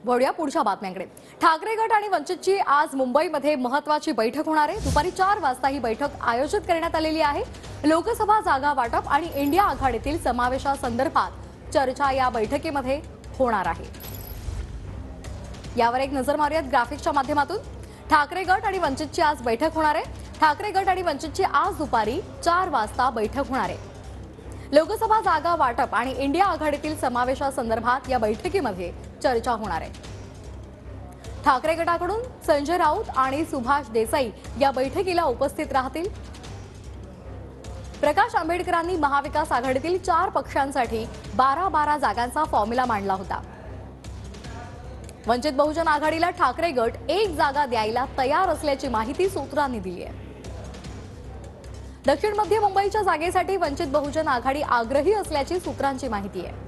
वळूया पुढच्या बातम्यांकडे। ठाकरे गट आणि वंचितची आज मुंबईमध्ये महत्त्वाची बैठक होणार आहे। दुपारी 4 वाजता ही बैठक आयोजित करण्यात आलेली आहे। लोकसभा जागा वाटप आणि इंडिया आघाडीतील समावेशासंदर्भात चर्चा या बैठकीमध्ये होणार आहे। यावर एक नजर मारूयात ग्राफिक्सच्या माध्यमातून। ठाकरे गट आणि वंचितची आज बैठक होणार आहे। ठाकरे गट आणि वंचितची आज दुपारी 4 वाजता बैठक होणार आहे। लोकसभा जागा वाटप आणि इंडिया आघाडीतील समावेशासंदर्भात या बैठकीमध्ये चर्चा होणार आहे। ठाकरे गटाकडून संजय राऊत आणि सुभाष देसाई या बैठकीला उपस्थित राहतील। प्रकाश आंबेडकरांनी महाविकास आघाडीतील 4 पक्षांसाठी 12-12 जागांचा फॉर्म्युला मांडला होता। वंचित बहुजन आघाडीला ठाकरे गट 1 जागा द्यायला तयार असल्याची माहिती सूत्रांनी दिली आहे। दक्षिण मध्य मुंबईच्या जागेसाठी वंचित बहुजन आघाडी आग्रही असल्याची सूत्रांची माहिती आहे।